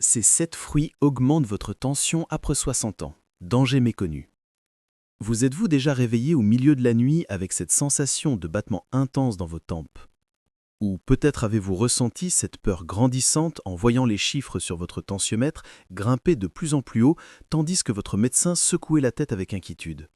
Ces 7 fruits augmentent votre tension après 60 ans. Danger méconnu. Vous êtes-vous déjà réveillé au milieu de la nuit avec cette sensation de battement intense dans vos tempes? Ou peut-être avez-vous ressenti cette peur grandissante en voyant les chiffres sur votre tensiomètre grimper de plus en plus haut tandis que votre médecin secouait la tête avec inquiétude?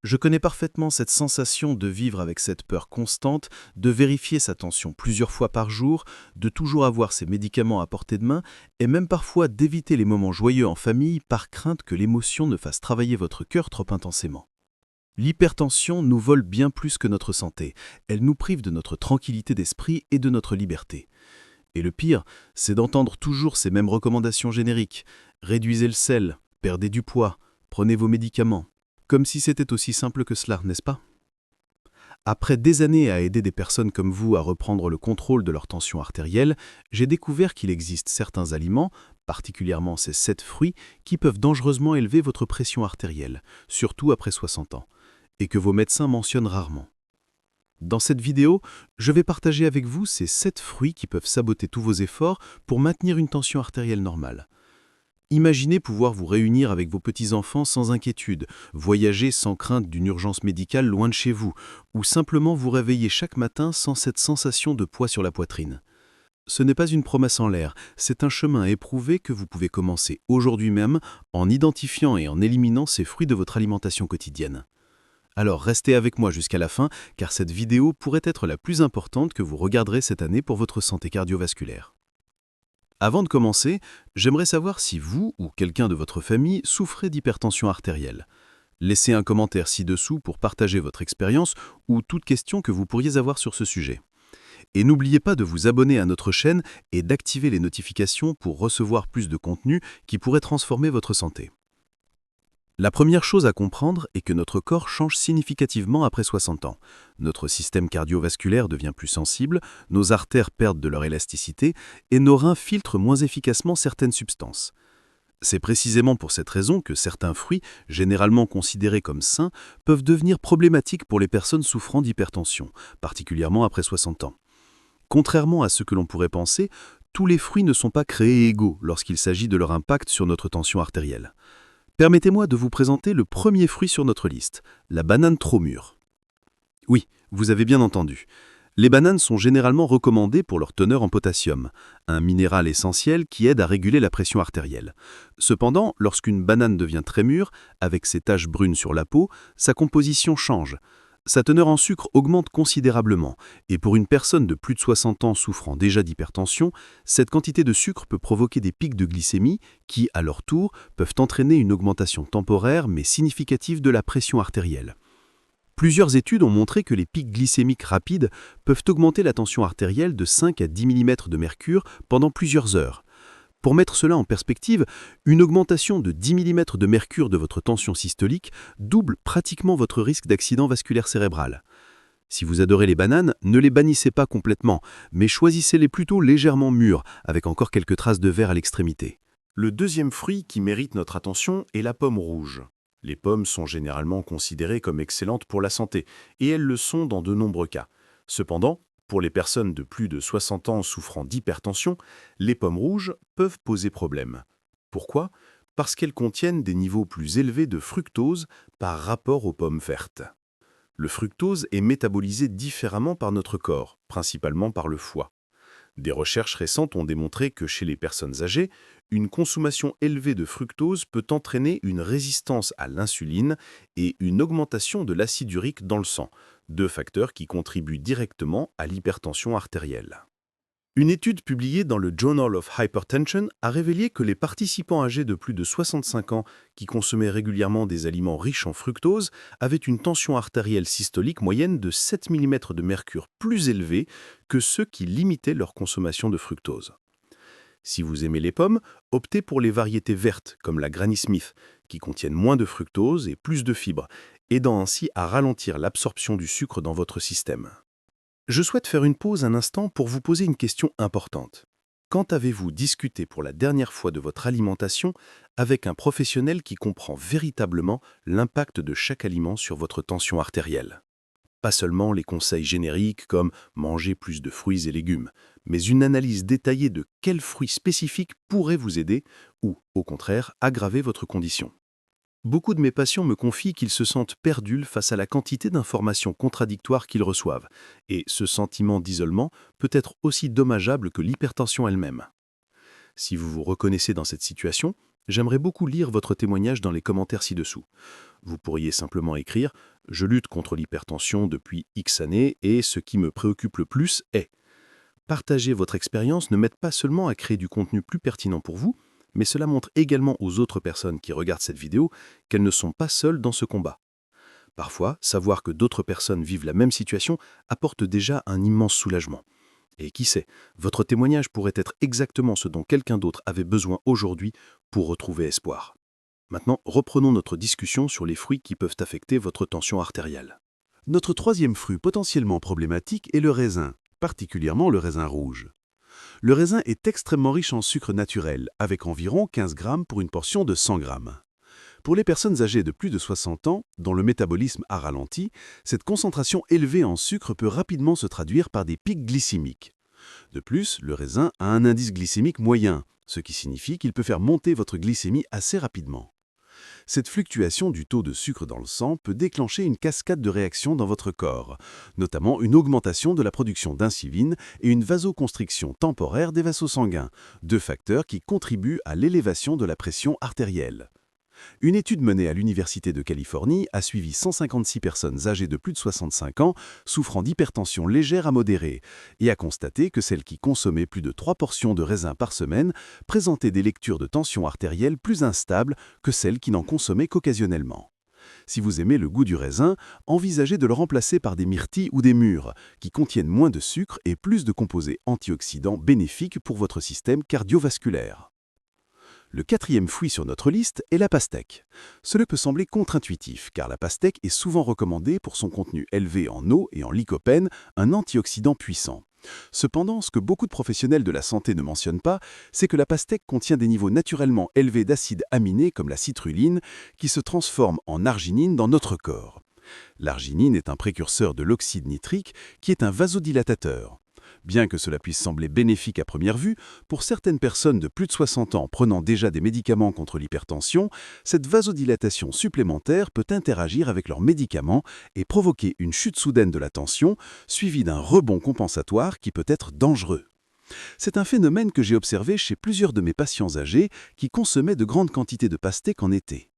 Je connais parfaitement cette sensation de vivre avec cette peur constante, de vérifier sa tension plusieurs fois par jour, de toujours avoir ses médicaments à portée de main et même parfois d'éviter les moments joyeux en famille par crainte que l'émotion ne fasse travailler votre cœur trop intensément. L'hypertension nous vole bien plus que notre santé. Elle nous prive de notre tranquillité d'esprit et de notre liberté. Et le pire, c'est d'entendre toujours ces mêmes recommandations génériques. Réduisez le sel, perdez du poids, prenez vos médicaments. Comme si c'était aussi simple que cela, n'est-ce pas? Après des années à aider des personnes comme vous à reprendre le contrôle de leur tension artérielle, j'ai découvert qu'il existe certains aliments, particulièrement ces 7 fruits, qui peuvent dangereusement élever votre pression artérielle, surtout après 60 ans, et que vos médecins mentionnent rarement. Dans cette vidéo, je vais partager avec vous ces 7 fruits qui peuvent saboter tous vos efforts pour maintenir une tension artérielle normale. Imaginez pouvoir vous réunir avec vos petits-enfants sans inquiétude, voyager sans crainte d'une urgence médicale loin de chez vous, ou simplement vous réveiller chaque matin sans cette sensation de poids sur la poitrine. Ce n'est pas une promesse en l'air, c'est un chemin éprouvé que vous pouvez commencer aujourd'hui même en identifiant et en éliminant ces fruits de votre alimentation quotidienne. Alors restez avec moi jusqu'à la fin, car cette vidéo pourrait être la plus importante que vous regarderez cette année pour votre santé cardiovasculaire. Avant de commencer, j'aimerais savoir si vous ou quelqu'un de votre famille souffrez d'hypertension artérielle. Laissez un commentaire ci-dessous pour partager votre expérience ou toute question que vous pourriez avoir sur ce sujet. Et n'oubliez pas de vous abonner à notre chaîne et d'activer les notifications pour recevoir plus de contenu qui pourrait transformer votre santé. La première chose à comprendre est que notre corps change significativement après 60 ans. Notre système cardiovasculaire devient plus sensible, nos artères perdent de leur élasticité et nos reins filtrent moins efficacement certaines substances. C'est précisément pour cette raison que certains fruits, généralement considérés comme sains, peuvent devenir problématiques pour les personnes souffrant d'hypertension, particulièrement après 60 ans. Contrairement à ce que l'on pourrait penser, tous les fruits ne sont pas créés égaux lorsqu'il s'agit de leur impact sur notre tension artérielle. Permettez-moi de vous présenter le premier fruit sur notre liste, la banane trop mûre. Oui, vous avez bien entendu. Les bananes sont généralement recommandées pour leur teneur en potassium, un minéral essentiel qui aide à réguler la pression artérielle. Cependant, lorsqu'une banane devient très mûre, avec ses taches brunes sur la peau, sa composition change. Sa teneur en sucre augmente considérablement, et pour une personne de plus de 60 ans souffrant déjà d'hypertension, cette quantité de sucre peut provoquer des pics de glycémie qui, à leur tour, peuvent entraîner une augmentation temporaire mais significative de la pression artérielle. Plusieurs études ont montré que les pics glycémiques rapides peuvent augmenter la tension artérielle de 5 à 10 mm de mercure pendant plusieurs heures. Pour mettre cela en perspective, une augmentation de 10 mm de mercure de votre tension systolique double pratiquement votre risque d'accident vasculaire cérébral. Si vous adorez les bananes, ne les bannissez pas complètement, mais choisissez-les plutôt légèrement mûres, avec encore quelques traces de verre à l'extrémité. Le deuxième fruit qui mérite notre attention est la pomme rouge. Les pommes sont généralement considérées comme excellentes pour la santé, et elles le sont dans de nombreux cas. Cependant, pour les personnes de plus de 60 ans souffrant d'hypertension, les pommes rouges peuvent poser problème. Pourquoi? Parce qu'elles contiennent des niveaux plus élevés de fructose par rapport aux pommes vertes. Le fructose est métabolisé différemment par notre corps, principalement par le foie. Des recherches récentes ont démontré que chez les personnes âgées, une consommation élevée de fructose peut entraîner une résistance à l'insuline et une augmentation de l'acide urique dans le sang, deux facteurs qui contribuent directement à l'hypertension artérielle. Une étude publiée dans le Journal of Hypertension a révélé que les participants âgés de plus de 65 ans qui consommaient régulièrement des aliments riches en fructose avaient une tension artérielle systolique moyenne de 7 mm de mercure plus élevée que ceux qui limitaient leur consommation de fructose. Si vous aimez les pommes, optez pour les variétés vertes comme la Granny Smith, qui contiennent moins de fructose et plus de fibres, aidant ainsi à ralentir l'absorption du sucre dans votre système. Je souhaite faire une pause un instant pour vous poser une question importante. Quand avez-vous discuté pour la dernière fois de votre alimentation avec un professionnel qui comprend véritablement l'impact de chaque aliment sur votre tension artérielle? Pas seulement les conseils génériques comme manger plus de fruits et légumes, mais une analyse détaillée de quels fruits spécifiques pourraient vous aider ou, au contraire, aggraver votre condition. Beaucoup de mes patients me confient qu'ils se sentent perdus face à la quantité d'informations contradictoires qu'ils reçoivent, et ce sentiment d'isolement peut être aussi dommageable que l'hypertension elle-même. Si vous vous reconnaissez dans cette situation, j'aimerais beaucoup lire votre témoignage dans les commentaires ci-dessous. Vous pourriez simplement écrire « Je lutte contre l'hypertension depuis X années et ce qui me préoccupe le plus est… ». Partager votre expérience ne m'aide pas seulement à créer du contenu plus pertinent pour vous, mais cela montre également aux autres personnes qui regardent cette vidéo qu'elles ne sont pas seules dans ce combat. Parfois, savoir que d'autres personnes vivent la même situation apporte déjà un immense soulagement. Et qui sait, votre témoignage pourrait être exactement ce dont quelqu'un d'autre avait besoin aujourd'hui pour retrouver espoir. Maintenant, reprenons notre discussion sur les fruits qui peuvent affecter votre tension artérielle. Notre troisième fruit potentiellement problématique est le raisin, particulièrement le raisin rouge. Le raisin est extrêmement riche en sucre naturel, avec environ 15 grammes pour une portion de 100 grammes. Pour les personnes âgées de plus de 60 ans, dont le métabolisme a ralenti, cette concentration élevée en sucre peut rapidement se traduire par des pics glycémiques. De plus, le raisin a un indice glycémique moyen, ce qui signifie qu'il peut faire monter votre glycémie assez rapidement. Cette fluctuation du taux de sucre dans le sang peut déclencher une cascade de réactions dans votre corps, notamment une augmentation de la production d'insuline et une vasoconstriction temporaire des vaisseaux sanguins, deux facteurs qui contribuent à l'élévation de la pression artérielle. Une étude menée à l'Université de Californie a suivi 156 personnes âgées de plus de 65 ans souffrant d'hypertension légère à modérée et a constaté que celles qui consommaient plus de 3 portions de raisin par semaine présentaient des lectures de tension artérielle plus instables que celles qui n'en consommaient qu'occasionnellement. Si vous aimez le goût du raisin, envisagez de le remplacer par des myrtilles ou des mûres, qui contiennent moins de sucre et plus de composés antioxydants bénéfiques pour votre système cardiovasculaire. Le quatrième fruit sur notre liste est la pastèque. Cela peut sembler contre-intuitif, car la pastèque est souvent recommandée pour son contenu élevé en eau et en lycopène, un antioxydant puissant. Cependant, ce que beaucoup de professionnels de la santé ne mentionnent pas, c'est que la pastèque contient des niveaux naturellement élevés d'acides aminés comme la citrulline, qui se transforment en arginine dans notre corps. L'arginine est un précurseur de l'oxyde nitrique, qui est un vasodilatateur. Bien que cela puisse sembler bénéfique à première vue, pour certaines personnes de plus de 60 ans prenant déjà des médicaments contre l'hypertension, cette vasodilatation supplémentaire peut interagir avec leurs médicaments et provoquer une chute soudaine de la tension, suivie d'un rebond compensatoire qui peut être dangereux. C'est un phénomène que j'ai observé chez plusieurs de mes patients âgés qui consommaient de grandes quantités de pastèques en été.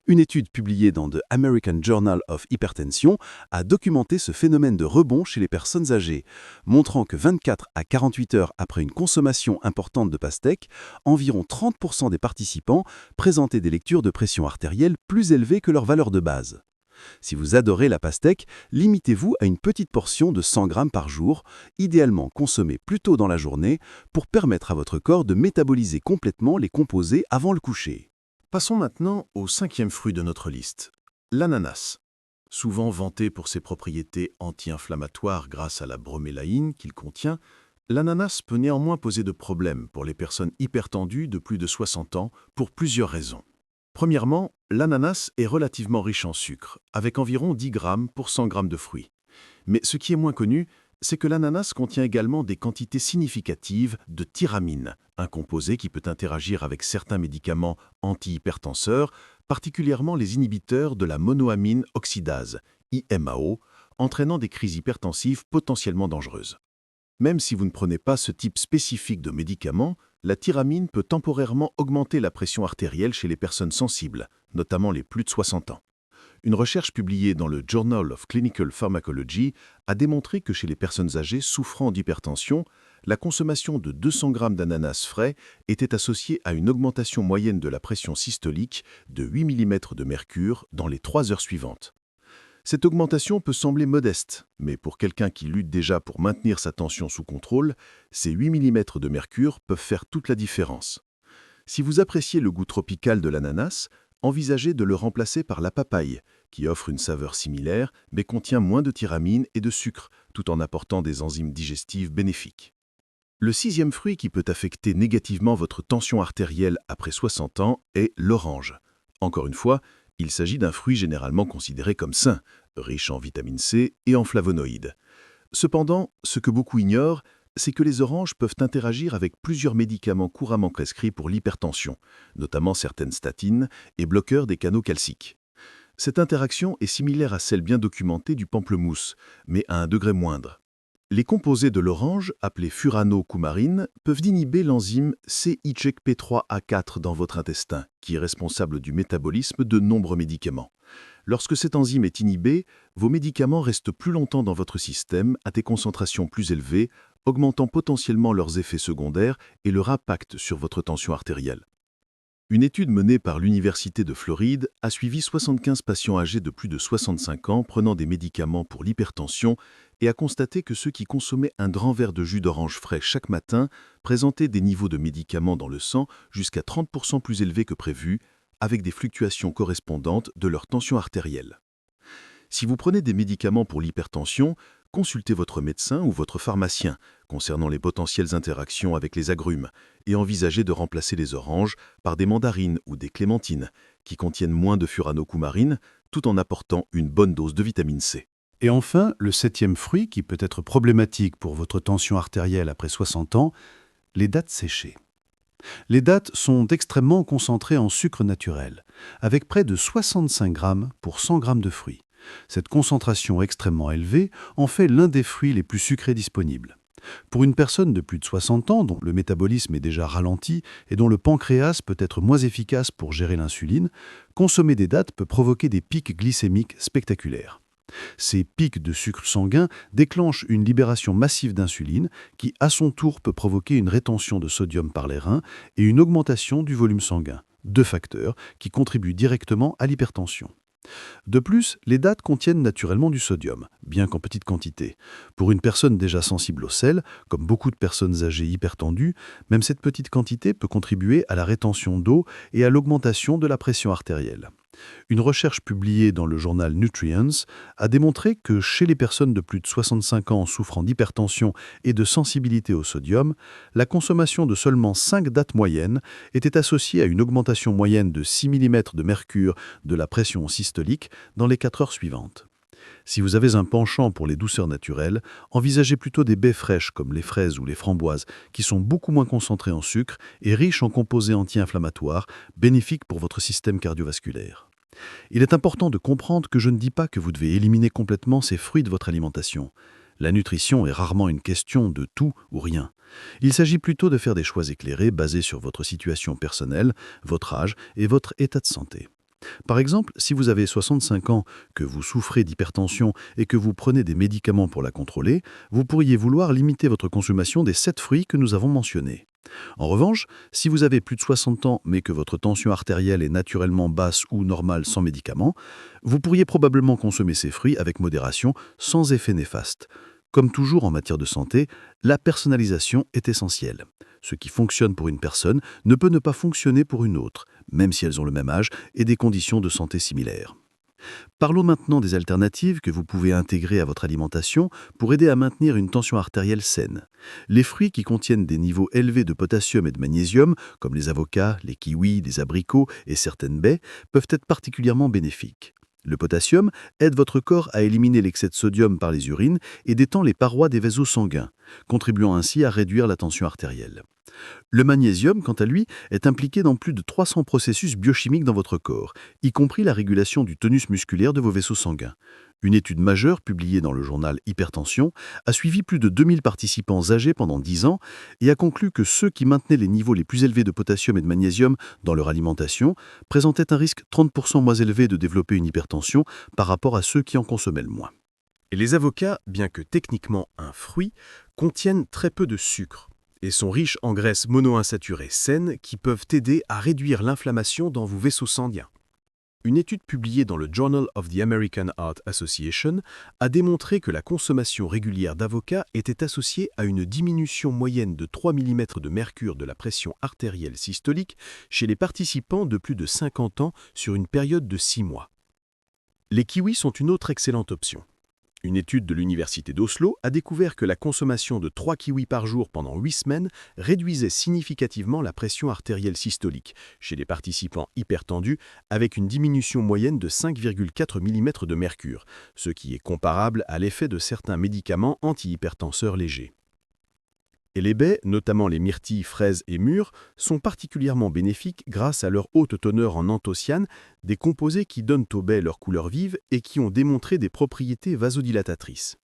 Une étude publiée dans The American Journal of Hypertension a documenté ce phénomène de rebond chez les personnes âgées, montrant que 24 à 48 heures après une consommation importante de pastèques, environ 30% des participants présentaient des lectures de pression artérielle plus élevées que leur valeur de base. Si vous adorez la pastèque, limitez-vous à une petite portion de 100 grammes par jour, idéalement consommée plus tôt dans la journée, pour permettre à votre corps de métaboliser complètement les composés avant le coucher. Passons maintenant au cinquième fruit de notre liste, l'ananas. Souvent vanté pour ses propriétés anti-inflammatoires grâce à la bromélaïne qu'il contient, l'ananas peut néanmoins poser de problèmes pour les personnes hypertendues de plus de 60 ans pour plusieurs raisons. Premièrement, l'ananas est relativement riche en sucre, avec environ 10 grammes pour 100 grammes de fruits. Mais ce qui est moins connu, c'est que l'ananas contient également des quantités significatives de tyramine, un composé qui peut interagir avec certains médicaments antihypertenseurs, particulièrement les inhibiteurs de la monoamine oxydase, IMAO, entraînant des crises hypertensives potentiellement dangereuses. Même si vous ne prenez pas ce type spécifique de médicament, la tyramine peut temporairement augmenter la pression artérielle chez les personnes sensibles, notamment les plus de 60 ans. Une recherche publiée dans le Journal of Clinical Pharmacology a démontré que chez les personnes âgées souffrant d'hypertension, la consommation de 200 grammes d'ananas frais était associée à une augmentation moyenne de la pression systolique de 8 mm de mercure dans les 3 heures suivantes. Cette augmentation peut sembler modeste, mais pour quelqu'un qui lutte déjà pour maintenir sa tension sous contrôle, ces 8 mm de mercure peuvent faire toute la différence. Si vous appréciez le goût tropical de l'ananas, envisagez de le remplacer par la papaye, qui offre une saveur similaire mais contient moins de tyramine et de sucre, tout en apportant des enzymes digestives bénéfiques. Le sixième fruit qui peut affecter négativement votre tension artérielle après 60 ans est l'orange. Encore une fois, Il s'agit d'un fruit généralement considéré comme sain, riche en vitamine C et en flavonoïdes. Cependant, ce que beaucoup ignorent, c'est que les oranges peuvent interagir avec plusieurs médicaments couramment prescrits pour l'hypertension, notamment certaines statines et bloqueurs des canaux calciques. Cette interaction est similaire à celle bien documentée du pamplemousse, mais à un degré moindre. Les composés de l'orange, appelés furanocoumarines, peuvent inhiber l'enzyme CYP3A4 dans votre intestin, qui est responsable du métabolisme de nombreux médicaments. Lorsque cette enzyme est inhibée, vos médicaments restent plus longtemps dans votre système à des concentrations plus élevées, augmentant potentiellement leurs effets secondaires et leur impact sur votre tension artérielle. Une étude menée par l'Université de Floride a suivi 75 patients âgés de plus de 65 ans prenant des médicaments pour l'hypertension et a constaté que ceux qui consommaient un grand verre de jus d'orange frais chaque matin présentaient des niveaux de médicaments dans le sang jusqu'à 30% plus élevés que prévu, avec des fluctuations correspondantes de leur tension artérielle. Si vous prenez des médicaments pour l'hypertension, consultez votre médecin ou votre pharmacien concernant les potentielles interactions avec les agrumes et envisagez de remplacer les oranges par des mandarines ou des clémentines qui contiennent moins de furanocoumarines tout en apportant une bonne dose de vitamine C. Et enfin, le 7e fruit qui peut être problématique pour votre tension artérielle après 60 ans, les dattes séchées. Les dattes sont extrêmement concentrées en sucre naturel, avec près de 65 grammes pour 100 grammes de fruits. Cette concentration extrêmement élevée en fait l'un des fruits les plus sucrés disponibles. Pour une personne de plus de 60 ans dont le métabolisme est déjà ralenti et dont le pancréas peut être moins efficace pour gérer l'insuline, consommer des dattes peut provoquer des pics glycémiques spectaculaires. Ces pics de sucre sanguin déclenchent une libération massive d'insuline qui, à son tour, peut provoquer une rétention de sodium par les reins et une augmentation du volume sanguin, deux facteurs qui contribuent directement à l'hypertension. De plus, les dattes contiennent naturellement du sodium, bien qu'en petite quantité. Pour une personne déjà sensible au sel, comme beaucoup de personnes âgées hypertendues, même cette petite quantité peut contribuer à la rétention d'eau et à l'augmentation de la pression artérielle. Une recherche publiée dans le journal Nutrients a démontré que chez les personnes de plus de 65 ans souffrant d'hypertension et de sensibilité au sodium, la consommation de seulement 5 dattes moyennes était associée à une augmentation moyenne de 6 mm de mercure de la pression systolique dans les 4 heures suivantes. Si vous avez un penchant pour les douceurs naturelles, envisagez plutôt des baies fraîches comme les fraises ou les framboises, qui sont beaucoup moins concentrées en sucre et riches en composés anti-inflammatoires, bénéfiques pour votre système cardiovasculaire. Il est important de comprendre que je ne dis pas que vous devez éliminer complètement ces fruits de votre alimentation. La nutrition est rarement une question de tout ou rien. Il s'agit plutôt de faire des choix éclairés basés sur votre situation personnelle, votre âge et votre état de santé. Par exemple, si vous avez 65 ans, que vous souffrez d'hypertension et que vous prenez des médicaments pour la contrôler, vous pourriez vouloir limiter votre consommation des 7 fruits que nous avons mentionnés. En revanche, si vous avez plus de 60 ans mais que votre tension artérielle est naturellement basse ou normale sans médicaments, vous pourriez probablement consommer ces fruits avec modération, sans effet néfaste. Comme toujours en matière de santé, la personnalisation est essentielle. Ce qui fonctionne pour une personne ne peut ne pas fonctionner pour une autre, même si elles ont le même âge et des conditions de santé similaires. Parlons maintenant des alternatives que vous pouvez intégrer à votre alimentation pour aider à maintenir une tension artérielle saine. Les fruits qui contiennent des niveaux élevés de potassium et de magnésium, comme les avocats, les kiwis, les abricots et certaines baies, peuvent être particulièrement bénéfiques. Le potassium aide votre corps à éliminer l'excès de sodium par les urines et détend les parois des vaisseaux sanguins, contribuant ainsi à réduire la tension artérielle. Le magnésium, quant à lui, est impliqué dans plus de 300 processus biochimiques dans votre corps, y compris la régulation du tonus musculaire de vos vaisseaux sanguins. Une étude majeure publiée dans le journal Hypertension a suivi plus de 2000 participants âgés pendant 10 ans et a conclu que ceux qui maintenaient les niveaux les plus élevés de potassium et de magnésium dans leur alimentation présentaient un risque 30% moins élevé de développer une hypertension par rapport à ceux qui en consommaient le moins. Et les avocats, bien que techniquement un fruit, contiennent très peu de sucre et sont riches en graisses monoinsaturées saines qui peuvent aider à réduire l'inflammation dans vos vaisseaux sanguins. Une étude publiée dans le Journal of the American Heart Association a démontré que la consommation régulière d'avocats était associée à une diminution moyenne de 3 mm de mercure de la pression artérielle systolique chez les participants de plus de 50 ans sur une période de 6 mois. Les kiwis sont une autre excellente option. Une étude de l'Université d'Oslo a découvert que la consommation de 3 kiwis par jour pendant 8 semaines réduisait significativement la pression artérielle systolique chez les participants hypertendus avec une diminution moyenne de 5,4 mm de mercure, ce qui est comparable à l'effet de certains médicaments antihypertenseurs légers. Et les baies, notamment les myrtilles, fraises et mûres, sont particulièrement bénéfiques grâce à leur haute teneur en anthocyanes, des composés qui donnent aux baies leur couleur vive et qui ont démontré des propriétés vasodilatatrices.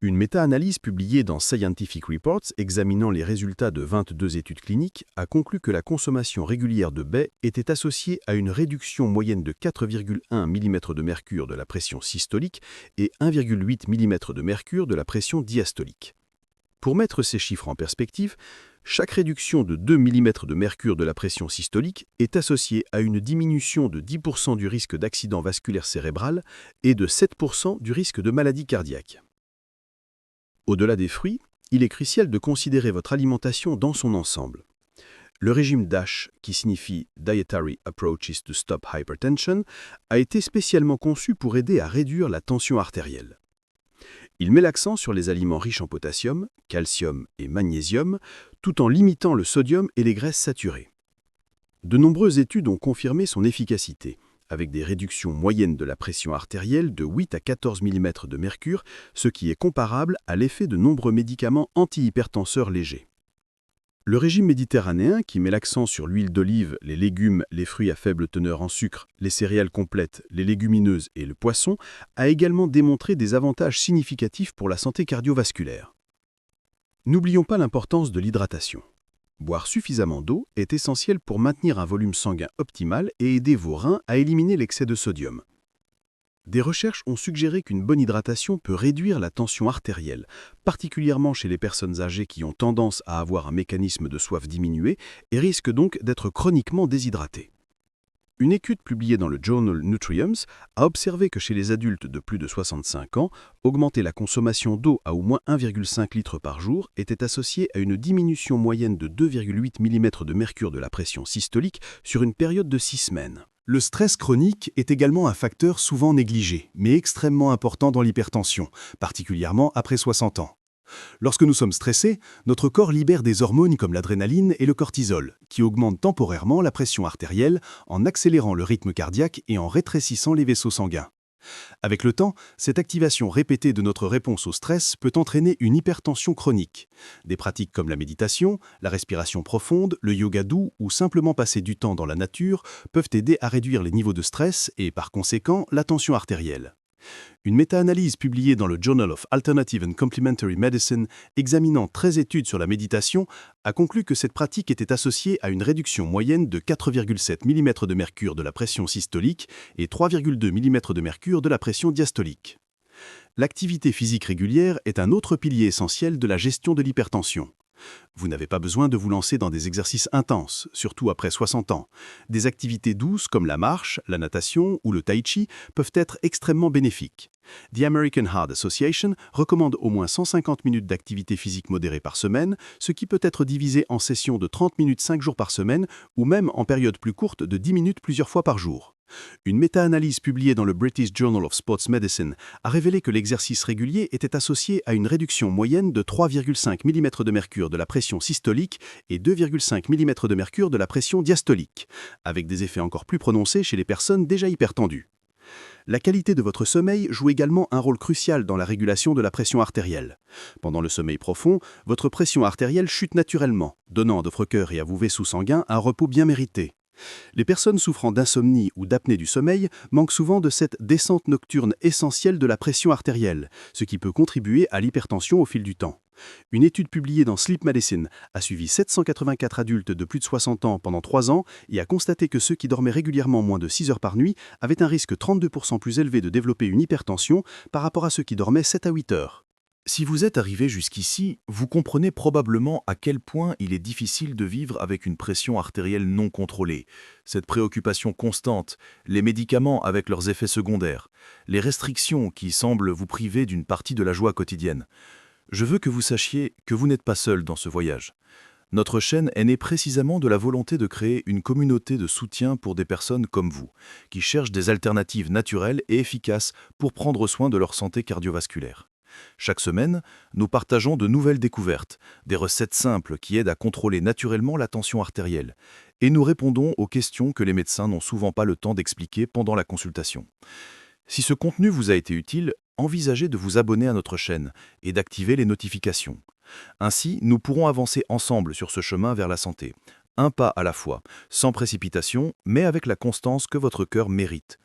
Une méta-analyse publiée dans Scientific Reports examinant les résultats de 22 études cliniques a conclu que la consommation régulière de baies était associée à une réduction moyenne de 4,1 mm de mercure de la pression systolique et 1,8 mm de mercure de la pression diastolique. Pour mettre ces chiffres en perspective, chaque réduction de 2 mm de mercure de la pression systolique est associée à une diminution de 10% du risque d'accident vasculaire cérébral et de 7% du risque de maladie cardiaque. Au-delà des fruits, il est crucial de considérer votre alimentation dans son ensemble. Le régime DASH, qui signifie Dietary Approaches to Stop Hypertension, a été spécialement conçu pour aider à réduire la tension artérielle. Il met l'accent sur les aliments riches en potassium, calcium et magnésium, tout en limitant le sodium et les graisses saturées. De nombreuses études ont confirmé son efficacité, avec des réductions moyennes de la pression artérielle de 8 à 14 mm de mercure, ce qui est comparable à l'effet de nombreux médicaments antihypertenseurs légers. Le régime méditerranéen, qui met l'accent sur l'huile d'olive, les légumes, les fruits à faible teneur en sucre, les céréales complètes, les légumineuses et le poisson, a également démontré des avantages significatifs pour la santé cardiovasculaire. N'oublions pas l'importance de l'hydratation. Boire suffisamment d'eau est essentiel pour maintenir un volume sanguin optimal et aider vos reins à éliminer l'excès de sodium. Des recherches ont suggéré qu'une bonne hydratation peut réduire la tension artérielle, particulièrement chez les personnes âgées qui ont tendance à avoir un mécanisme de soif diminué et risquent donc d'être chroniquement déshydratées. Une étude publiée dans le journal Nutrients a observé que chez les adultes de plus de 65 ans, augmenter la consommation d'eau à au moins 1,5 litre par jour était associée à une diminution moyenne de 2,8 mm de mercure de la pression systolique sur une période de 6 semaines. Le stress chronique est également un facteur souvent négligé, mais extrêmement important dans l'hypertension, particulièrement après 60 ans. Lorsque nous sommes stressés, notre corps libère des hormones comme l'adrénaline et le cortisol, qui augmentent temporairement la pression artérielle en accélérant le rythme cardiaque et en rétrécissant les vaisseaux sanguins. Avec le temps, cette activation répétée de notre réponse au stress peut entraîner une hypertension chronique. Des pratiques comme la méditation, la respiration profonde, le yoga doux ou simplement passer du temps dans la nature peuvent aider à réduire les niveaux de stress et, par conséquent, la tension artérielle. Une méta-analyse publiée dans le Journal of Alternative and Complementary Medicine examinant 13 études sur la méditation a conclu que cette pratique était associée à une réduction moyenne de 4,7 mm de mercure de la pression systolique et 3,2 mm de mercure de la pression diastolique. L'activité physique régulière est un autre pilier essentiel de la gestion de l'hypertension. Vous n'avez pas besoin de vous lancer dans des exercices intenses, surtout après 60 ans. Des activités douces comme la marche, la natation ou le tai chi peuvent être extrêmement bénéfiques. The American Heart Association recommande au moins 150 minutes d'activité physique modérée par semaine, ce qui peut être divisé en sessions de 30 minutes 5 jours par semaine ou même en périodes plus courtes de 10 minutes plusieurs fois par jour. Une méta-analyse publiée dans le British Journal of Sports Medicine a révélé que l'exercice régulier était associé à une réduction moyenne de 3,5 mm de mercure de la pression systolique et 2,5 mm de mercure de la pression diastolique, avec des effets encore plus prononcés chez les personnes déjà hypertendues. La qualité de votre sommeil joue également un rôle crucial dans la régulation de la pression artérielle. Pendant le sommeil profond, votre pression artérielle chute naturellement, donnant à votre cœur et à vos vaisseaux sanguins un repos bien mérité. Les personnes souffrant d'insomnie ou d'apnée du sommeil manquent souvent de cette descente nocturne essentielle de la pression artérielle, ce qui peut contribuer à l'hypertension au fil du temps. Une étude publiée dans Sleep Medicine a suivi 784 adultes de plus de 60 ans pendant 3 ans et a constaté que ceux qui dormaient régulièrement moins de 6 heures par nuit avaient un risque 32% plus élevé de développer une hypertension par rapport à ceux qui dormaient 7 à 8 heures. Si vous êtes arrivé jusqu'ici, vous comprenez probablement à quel point il est difficile de vivre avec une pression artérielle non contrôlée. Cette préoccupation constante, les médicaments avec leurs effets secondaires, les restrictions qui semblent vous priver d'une partie de la joie quotidienne. Je veux que vous sachiez que vous n'êtes pas seul dans ce voyage. Notre chaîne est née précisément de la volonté de créer une communauté de soutien pour des personnes comme vous, qui cherchent des alternatives naturelles et efficaces pour prendre soin de leur santé cardiovasculaire. Chaque semaine, nous partageons de nouvelles découvertes, des recettes simples qui aident à contrôler naturellement la tension artérielle, et nous répondons aux questions que les médecins n'ont souvent pas le temps d'expliquer pendant la consultation. Si ce contenu vous a été utile, envisagez de vous abonner à notre chaîne et d'activer les notifications. Ainsi, nous pourrons avancer ensemble sur ce chemin vers la santé, un pas à la fois, sans précipitation, mais avec la constance que votre cœur mérite.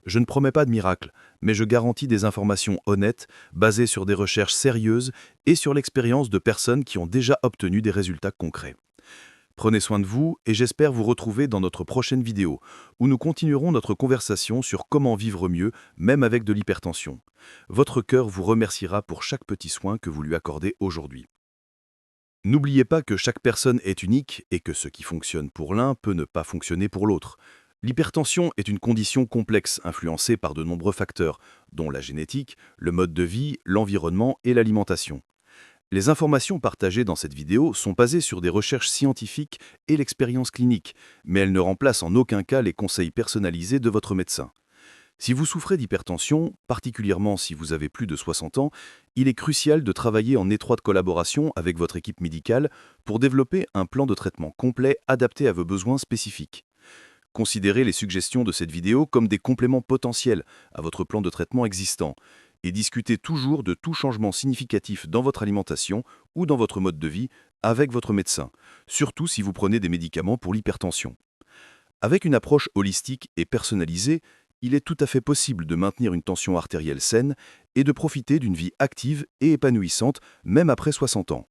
Je ne promets pas de miracle, mais je garantis des informations honnêtes, basées sur des recherches sérieuses et sur l'expérience de personnes qui ont déjà obtenu des résultats concrets. Prenez soin de vous et j'espère vous retrouver dans notre prochaine vidéo, où nous continuerons notre conversation sur comment vivre mieux, même avec de l'hypertension. Votre cœur vous remerciera pour chaque petit soin que vous lui accordez aujourd'hui. N'oubliez pas que chaque personne est unique et que ce qui fonctionne pour l'un peut ne pas fonctionner pour l'autre. L'hypertension est une condition complexe influencée par de nombreux facteurs, dont la génétique, le mode de vie, l'environnement et l'alimentation. Les informations partagées dans cette vidéo sont basées sur des recherches scientifiques et l'expérience clinique, mais elles ne remplacent en aucun cas les conseils personnalisés de votre médecin. Si vous souffrez d'hypertension, particulièrement si vous avez plus de 60 ans, il est crucial de travailler en étroite collaboration avec votre équipe médicale pour développer un plan de traitement complet adapté à vos besoins spécifiques. Considérez les suggestions de cette vidéo comme des compléments potentiels à votre plan de traitement existant et discutez toujours de tout changement significatif dans votre alimentation ou dans votre mode de vie avec votre médecin, surtout si vous prenez des médicaments pour l'hypertension. Avec une approche holistique et personnalisée, il est tout à fait possible de maintenir une tension artérielle saine et de profiter d'une vie active et épanouissante même après 60 ans.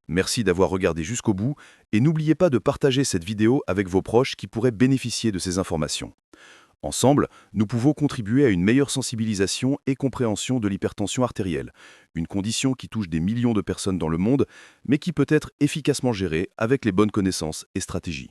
Merci d'avoir regardé jusqu'au bout et n'oubliez pas de partager cette vidéo avec vos proches qui pourraient bénéficier de ces informations. Ensemble, nous pouvons contribuer à une meilleure sensibilisation et compréhension de l'hypertension artérielle, une condition qui touche des millions de personnes dans le monde, mais qui peut être efficacement gérée avec les bonnes connaissances et stratégies.